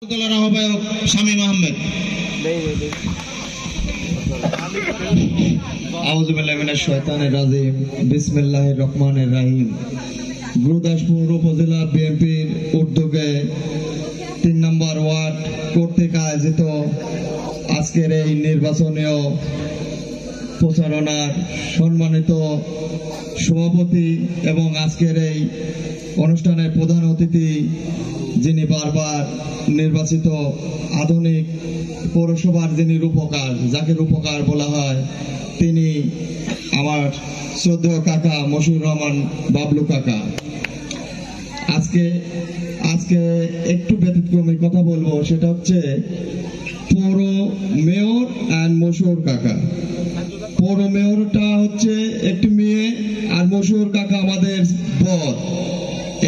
আহ্বায়ক শামীম আহমেদ। আউযু বিল্লাহি মিনাশ শাইতানির রাজিম। বিসমিল্লাহির রহমানির রহিম। গুরুদাসপুর উপজেলা বিএনপির উদ্যোগে ৩ নম্বর ওয়ার্ড কর্তৃক আয়োজিত আজকের এই নির্বাচনীয় প্রচারণার সম্মানিত সভাপতি এবং আজকের এই অনুষ্ঠানের প্রধান অতিথি, যিনি বারবার নির্বাচিত আধুনিক পৌরসভার যিনি রূপকার, যাকে রূপকার বলা হয়, তিনি আমার শ্রদ্ধেয় কাকা মশিউর রহমান বাবলু কাকা। আজকে একটু ব্যতিক্রমী কথা বলবো, সেটা হচ্ছে পৌর মেয়র আর মশিউর কাকা। পৌর মেয়রটা হচ্ছে একটি মেয়ে আর মশিউর কাকা আমাদের বর।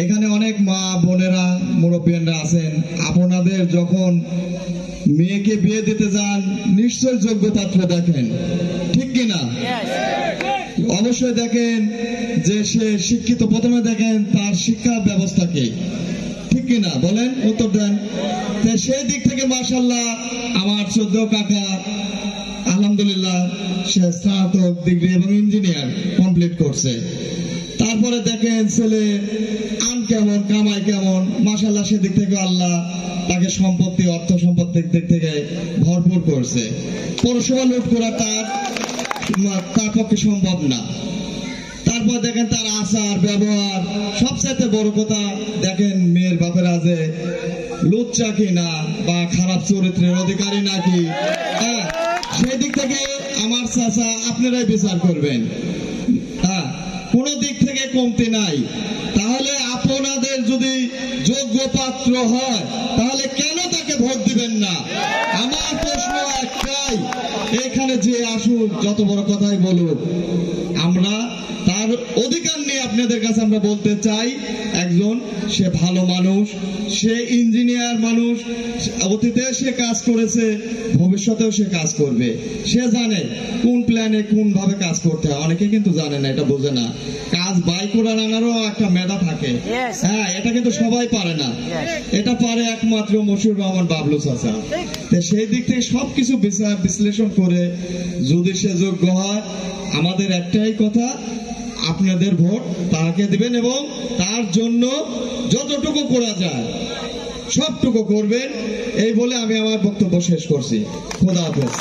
এখানে অনেক মা বোনেরা মুরব্বিয়ানরা আছেন। আপনাদের যখন মেয়েকে বিয়ে দিতে যান নিশ্চয় যোগ্য পাত্র দেখেন, ঠিক কিনা? অবশ্যই দেখেন যে সে শিক্ষিত, প্রথমে দেখেন তার শিক্ষা ব্যবস্থাকে, ঠিক কিনা? বলেন, উত্তর দেন। সেই দিক থেকে মাশাআল্লাহ আমার শ্রদ্ধেয় কাকা আলহামদুলিল্লাহ সে স্নাতক ডিগ্রি এবং ইঞ্জিনিয়ার কমপ্লিট করছে। তারপরে দেখেন ছেলে আন কেমন, কামাই কেমন, মাশাআল্লাহ সেদিক থেকে আল্লাহ তাকে সম্পত্তি, অর্থ সম্পত্তির দিক থেকে ভরপুর করছে। পৌরসভা লুট করা তার পক্ষে সম্ভব না। তারপর দেখেন তার আচার ব্যবহার, সবচাইতে বড় কথা দেখেন মেয়ের বাপেরা যে লুচ্চা কিনা বা খারাপ চরিত্রের অধিকারী নাকি, হ্যাঁ, সেই দিক থেকে আমার চাচা আপনারাই বিচার করবেন। হ্যাঁ, কোন দিক থেকে কমতি নাই। তাহলে আপনাদের যদি যোগ্য পাত্র হয় তাহলে কেন তাকে ভোট দিবেন না? আমার প্রশ্ন একটাই, এখানে যে আসুক, যত বড় কথাই বলুক, আমরা তার অধিকার নিয়ে আপনাদের কাছে আমরা বলতে চাই, একজন সে ভালো মানুষ, সে ইঞ্জিনিয়ার মানুষ, অতীতে সে কাজ করেছে, ভবিষ্যতেও সে কাজ করবে। সে জানে কোন প্ল্যানে কোন ভাবে কাজ করতে হয়। অনেকে কিন্তু জানে না, এটা বোঝে না। কাজ বাই করে আনারও একটা মেধা থাকে, হ্যাঁ, এটা কিন্তু সবাই পারে না। এটা পারে একমাত্র মশিউর রহমান বাবলু চাচা। সেই দিক থেকে সবকিছু বিচার বিশ্লেষণ করে যদি সে যোগ্য হয়, আমাদের একটাই কথা, আপনাদের ভোট তাকে দিবেন এবং তার জন্য যতটুকু করা যায় সবটুকু করবেন। এই বলে আমি আমার বক্তব্য শেষ করছি। খোদা হাফেজ।